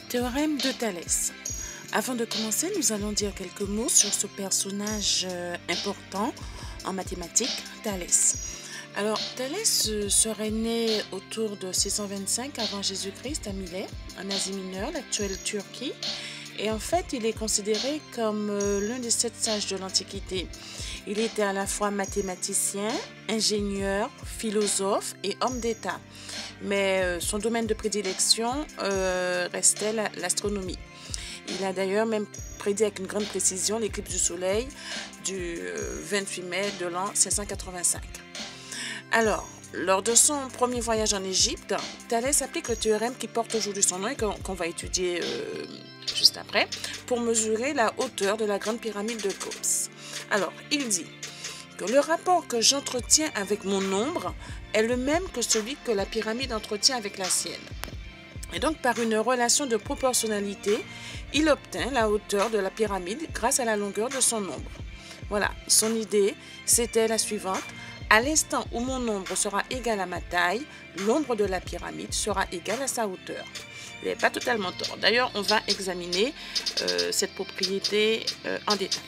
Théorème de Thalès. Avant de commencer, nous allons dire quelques mots sur ce personnage important en mathématiques, Thalès. Alors, Thalès serait né autour de 625 avant Jésus-Christ à Milet, en Asie mineure, l'actuelle Turquie. Et en fait, il est considéré comme l'un des 7 sages de l'Antiquité. Il était à la fois mathématicien, ingénieur, philosophe et homme d'État. Mais son domaine de prédilection restait l'astronomie. Il a d'ailleurs même prédit avec une grande précision l'éclipse du Soleil du 28 mai de l'an 585. Alors, lors de son premier voyage en Égypte, Thalès applique le théorème qui porte aujourd'hui son nom et qu'on va étudier juste après, pour mesurer la hauteur de la grande pyramide de Khéops. Alors, il dit que le rapport que j'entretiens avec mon nombre est le même que celui que la pyramide entretient avec la sienne. Et donc, par une relation de proportionnalité, il obtint la hauteur de la pyramide grâce à la longueur de son nombre. Voilà, son idée, c'était la suivante. À l'instant où mon nombre sera égal à ma taille, l'ombre de la pyramide sera égale à sa hauteur. Il n'est pas totalement tort. D'ailleurs, on va examiner cette propriété en détail.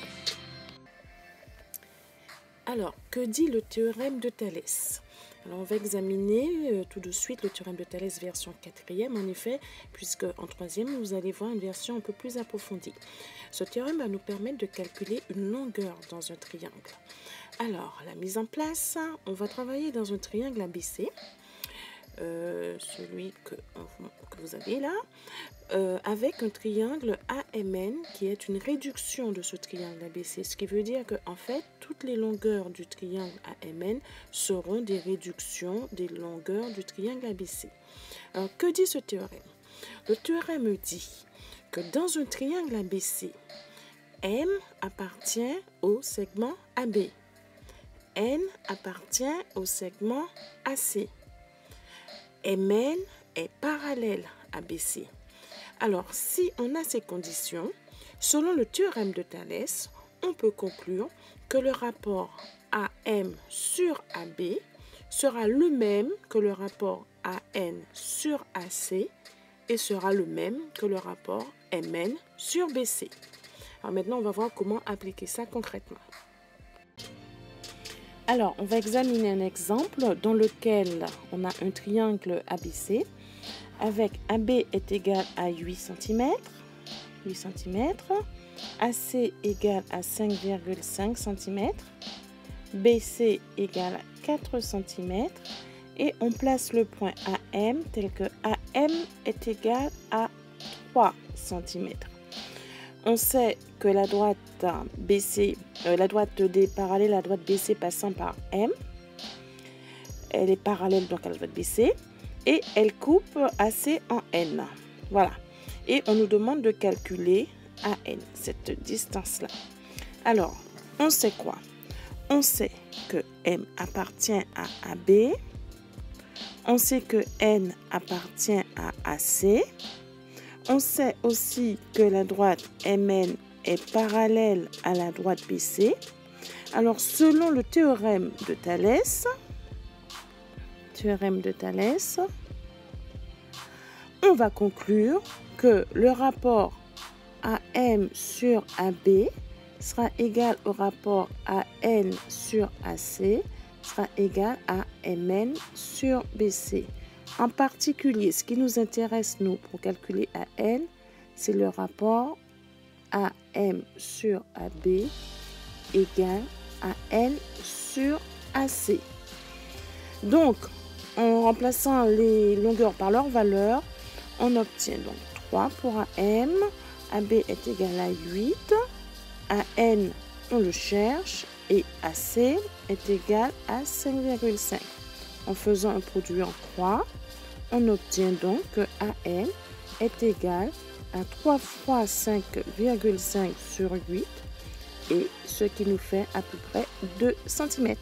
Alors, que dit le théorème de Thalès? Alors, on va examiner tout de suite le théorème de Thalès version 4e, en effet, puisque en 3e, vous allez voir une version un peu plus approfondie. Ce théorème va nous permettre de calculer une longueur dans un triangle. Alors, la mise en place, on va travailler dans un triangle ABC, celui que vous avez là, avec un triangle AMN qui est une réduction de ce triangle ABC, ce qui veut dire que en fait toutes les longueurs du triangle AMN seront des réductions des longueurs du triangle ABC. Alors, que dit ce théorème? Le théorème dit que dans un triangle ABC, M appartient au segment AB, N appartient au segment AC, MN est parallèle à BC. Alors, si on a ces conditions, selon le théorème de Thalès, on peut conclure que le rapport AM sur AB sera le même que le rapport AN sur AC et sera le même que le rapport MN sur BC. Alors maintenant, on va voir comment appliquer ça concrètement. Alors, on va examiner un exemple dans lequel on a un triangle ABC avec AB est égal à 8 cm, AC égale à 5,5 cm, BC égale à 4 cm et on place le point AM tel que AM est égal à 3 cm. On sait que la droite BC, la droite D parallèle à la droite BC passant par M, elle est parallèle donc à la droite BC et elle coupe AC en N. Voilà. Et on nous demande de calculer AN, cette distance-là. Alors, on sait quoi? On sait que M appartient à AB, on sait que N appartient à AC, on sait aussi que la droite MN est parallèle à la droite BC. Alors, selon le théorème de Thalès, on va conclure que le rapport AM sur AB sera égal au rapport AN sur AC sera égal à MN sur BC. En particulier, ce qui nous intéresse, nous, pour calculer AN, c'est le rapport AM sur AB égale à N sur AC. Donc, en remplaçant les longueurs par leur valeur, on obtient donc 3 pour AM, AB est égal à 8, AN, on le cherche, et AC est égal à 5,5. En faisant un produit en croix, on obtient donc que AN est égal à 3 fois 5,5 sur 8, et ce qui nous fait à peu près 2 cm.